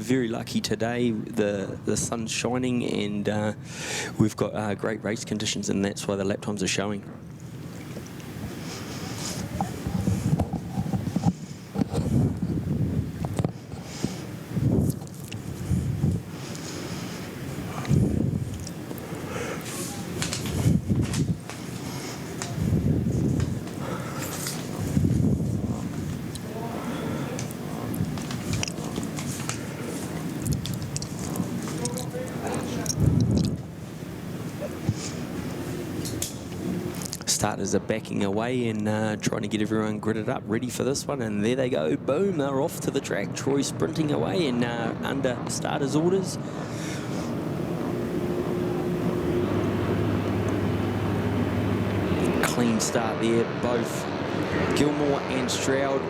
very lucky today. The sun's shining, and we've got great race conditions, and that's why the lap times are showing. Starters are backing away and trying to get everyone gridded up, ready for this one, and there they go, boom, they're off to the track. Troy sprinting away and under starters' orders. Clean start there, both Gilmore and Stroud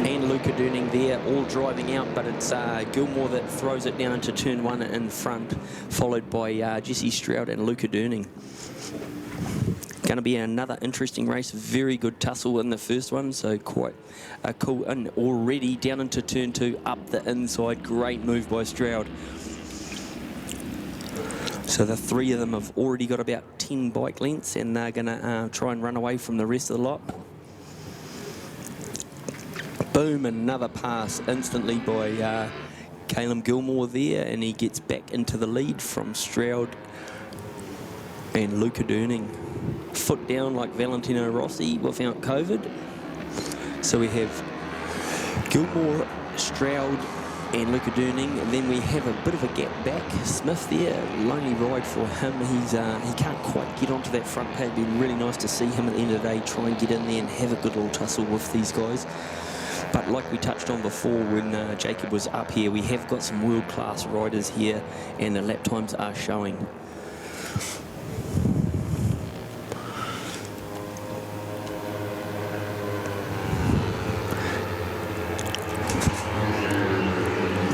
and Luca Durning there, all driving out, but it's Gilmore that throws it down into turn one in front, followed by Jesse Stroud and Luca Durning. Going to be another interesting race. Very good tussle in the first one, so quite cool. And already down into turn two, up the inside. Great move by Stroud. So the three of them have already got about 10 bike lengths, and they're going to try and run away from the rest of the lot. Boom, another pass instantly by Caleb Gilmore there, and he gets back into the lead from Stroud and Luca Durning. Foot down like Valentino Rossi without COVID. So we have Gilmore, Stroud and Luca Durning, and then we have a bit of a gap back. Smith there, lonely ride for him. He can't quite get onto that front pad. It'd be really nice to see him at the end of the day try and get in there and have a good little tussle with these guys. But like we touched on before when Jacob was up here, we have got some world-class riders here, and the lap times are showing.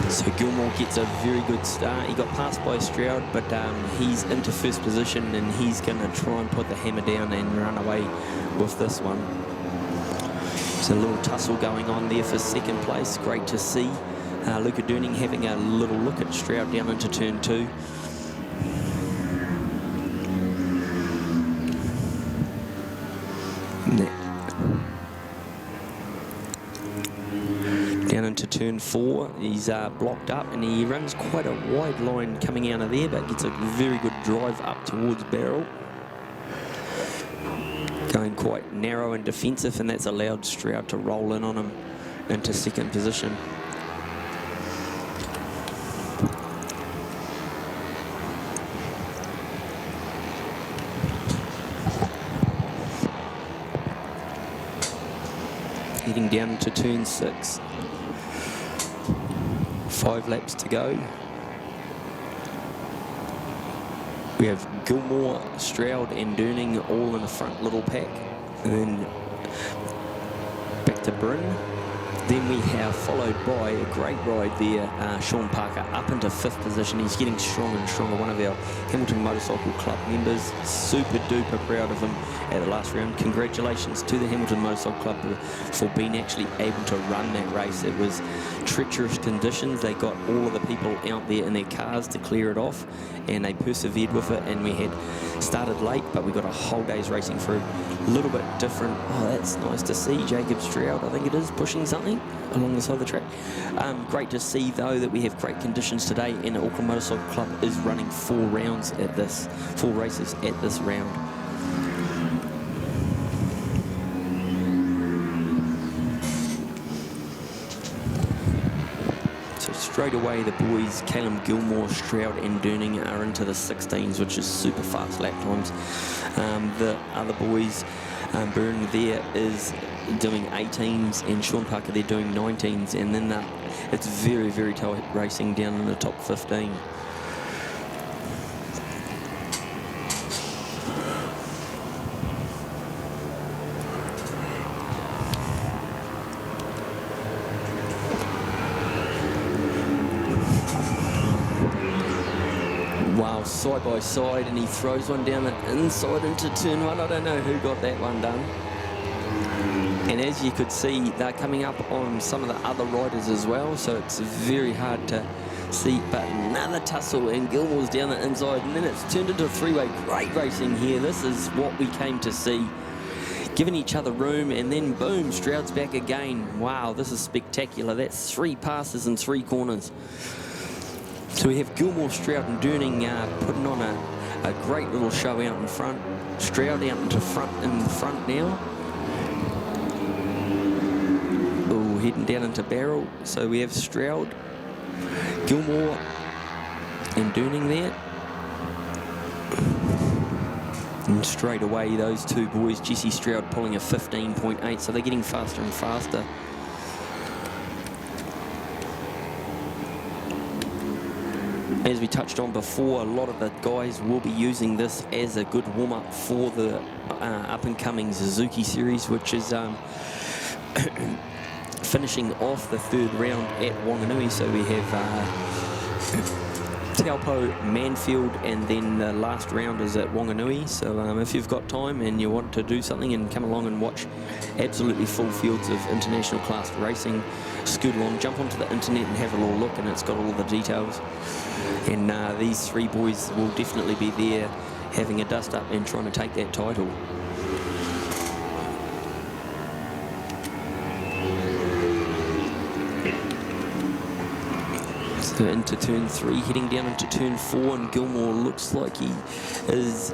So Gilmore gets a very good start. He got passed by Stroud, but he's into first position, and he's going to try and put the hammer down and run away with this one. There's a little tussle going on there for second place. Great to see. Luca Durning having a little look at Stroud down into turn two. Down into turn four, he's blocked up, and he runs quite a wide line coming out of there, but gets a very good drive up towards Barrel. Going quite narrow and defensive, and that's allowed Stroud to roll in on him into second position. Heading down into turn six. 5 laps to go. We have Gilmore, Stroud and Durning all in the front little pack. And then back to Bryn. Then we have followed by a great ride there, Sean Parker up into 5th position. He's getting stronger and stronger. One of our Hamilton Motorcycle Club members. Super duper proud of him at the last round. Congratulations to the Hamilton Motorcycle Club for being actually able to run that race. It was treacherous conditions. They got all of the people out there in their cars to clear it off, and they persevered with it, and we had started late, but we got a whole day's racing through. A little bit different. Oh, that's nice to see. Jacob Stroud, I think it is, pushing something along the side of the track. Great to see, though, that we have great conditions today, and the Auckland Motorcycle Club is running 4 races at this round. Straight away, the boys, Caleb Gilmore, Stroud and Durning are into the 16s, which is super fast lap times. The other boys, Byrne there is doing 18s, and Sean Parker they're doing 19s, and then it's very, very tight racing down in the top 15. Wow, side by side, and he throws one down the inside into turn one. I don't know who got that one done. And as you could see, they're coming up on some of the other riders as well, so it's very hard to see. But another tussle, and Gilmore's down the inside, and then it's turned into a three-way. Great racing here. This is what we came to see. Giving each other room, and then boom, Stroud's back again. Wow, this is spectacular. That's 3 passes and 3 corners. So we have Gilmore, Stroud and Durning putting on a great little show out in front. Stroud out in the front now. Oh, heading down into barrel. So we have Stroud, Gilmore and Durning there. And straight away, those 2 boys, Jesse Stroud pulling a 15.8, so they're getting faster and faster. As we touched on before, a lot of the guys will be using this as a good warm-up for the up-and-coming Suzuki Series, which is finishing off the 3rd round at Wanganui. So we have Taupo, Manfield, and then the last round is at Wanganui. So if you've got time and you want to do something and come along and watch absolutely full fields of international class racing, scoot along, jump onto the internet and have a little look, and it's got all the details. And these 3 boys will definitely be there having a dust up and trying to take that title. So into turn 3, heading down into turn 4, and Gilmore looks like he is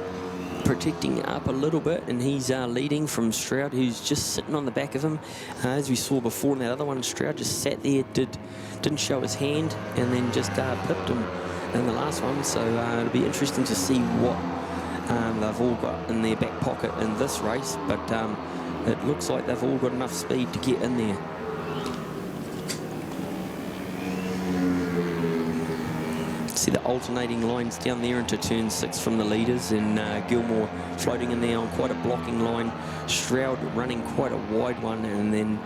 protecting up a little bit, and he's leading from Stroud, who's just sitting on the back of him. As we saw before in that other one, Stroud just sat there, didn't show his hand, and then just pipped him in the last one. So it'll be interesting to see what they've all got in their back pocket in this race, but it looks like they've all got enough speed to get in there. See the alternating lines down there into turn 6 from the leaders, and Gilmore floating in there on quite a blocking line, Stroud running quite a wide one, and then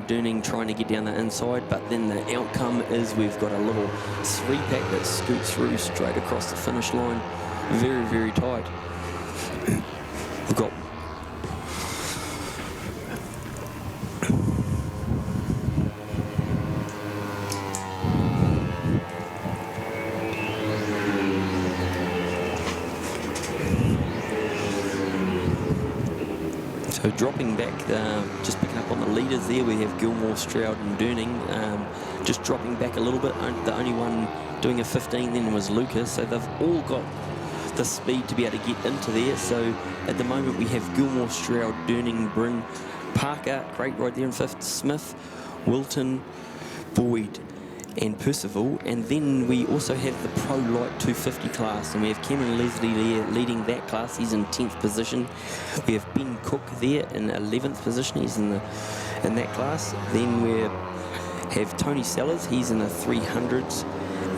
Durning trying to get down the inside. But then the outcome is we've got a little 3-pack that scoots through straight across the finish line. Very, very tight. We've got So dropping back, just picking up on the leaders there, we have Gilmore, Stroud and Durning. Just dropping back a little bit. The only one doing a 15 then was Lucas. So they've all got the speed to be able to get into there. So at the moment we have Gilmore, Stroud, Durning, Bryn, Parker, great ride there in 5th, Smith, Wilton, Boyd and Percival. And then we also have the Pro Light 250 class, and we have Cameron Leslie there leading that class. He's in 10th position. We have Ben Cook there in 11th position. He's in that class. Then we have Tony Sellers. He's in the 300s.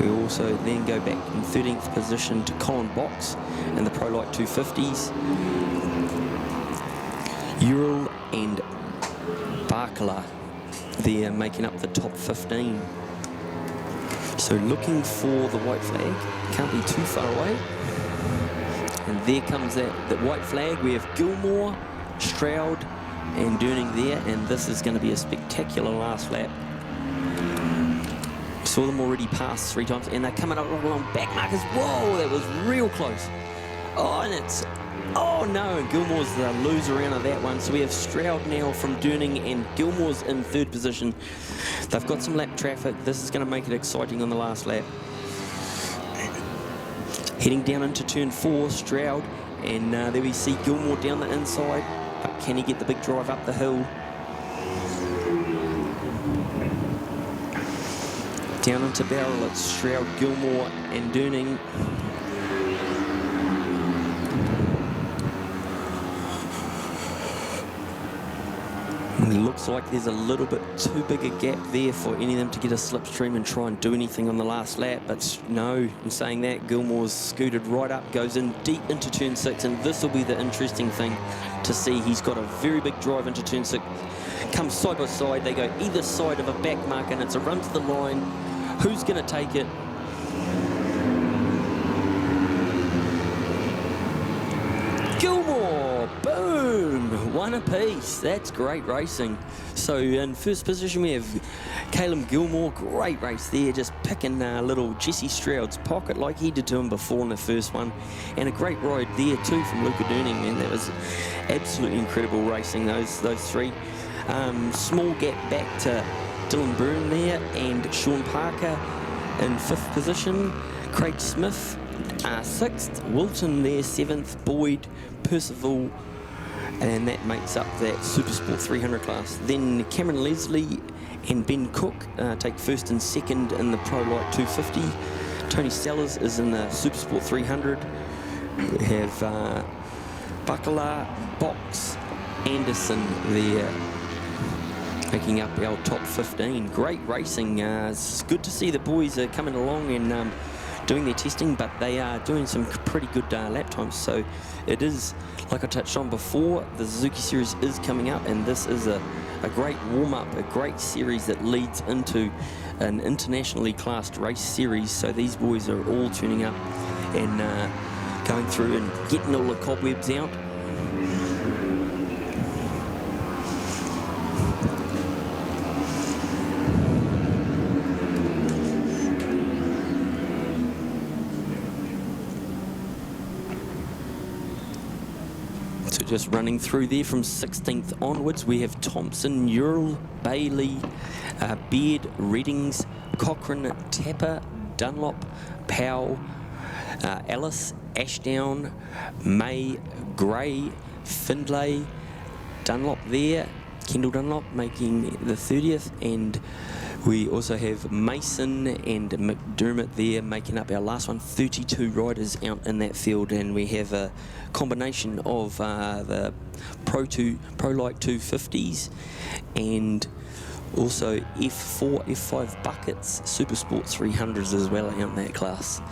We also then go back in 13th position to Colin Box in the Pro Light 250s. Ural and Barkala there making up the top 15. So looking for the white flag, can't be too far away. And there comes that white flag. We have Gilmore, Stroud and Durning there, and this is going to be a spectacular last lap. Saw them already pass 3 times, and they're coming up along back markers. Whoa, that was real close. Oh, and it's, oh no, and Gilmore's the loser out of that one. So we have Stroud now from Durning, and Gilmore's in 3rd position. They've got some lap traffic. This is going to make it exciting on the last lap. Heading down into turn 4, Stroud, and there we see Gilmore down the inside, but can he get the big drive up the hill? Down into barrel, it's Stroud, Gilmore and Durning. It looks like there's a little bit too big a gap there for any of them to get a slipstream and try and do anything on the last lap, but no, in saying that, Gilmore's scooted right up, goes in deep into turn 6, and this will be the interesting thing to see. He's got a very big drive into turn 6, comes side by side, they go either side of a back mark, and it's a run to the line. Who's going to take it? Gilmore, boom! one apiece. That's great racing. So in first position we have Caleb Gilmore. Great race there, just picking little Jesse Stroud's pocket like he did to him before in the first one. And a great ride there too from Luca Durning, man. That was absolutely incredible racing, those three. Small gap back to Dylan Byrne there, and Sean Parker in 5th position. Craig Smith 6th, Wilton there 7th, Boyd, Percival, and that makes up that Supersport 300 class. Then Cameron Leslie and Ben Cook take 1st and 2nd in the Pro Light 250. Tony Sellers is in the Supersport 300. We have Buckler, Box, Anderson there, making up our top 15. Great racing. It's good to see the boys are coming along and doing their testing, but they are doing some pretty good lap times. So it is, like I touched on before, the Suzuki Series is coming up, and this is a great warm-up, a great series that leads into an internationally classed race series. So these boys are all tuning up and going through and getting all the cobwebs out. So just running through there from 16th onwards, we have Thompson, Earl, Bailey, Beard, Reddings, Cochrane, Tapper, Dunlop, Powell, Ellis, Ashdown, May, Gray, Findlay, Dunlop there, Kendall Dunlop making the 30th, and we also have Mason and McDermott there making up our last one. 32 riders out in that field, and we have a combination of the Pro Light 250s and also F4, F5 buckets, Supersport 300s as well out in that class.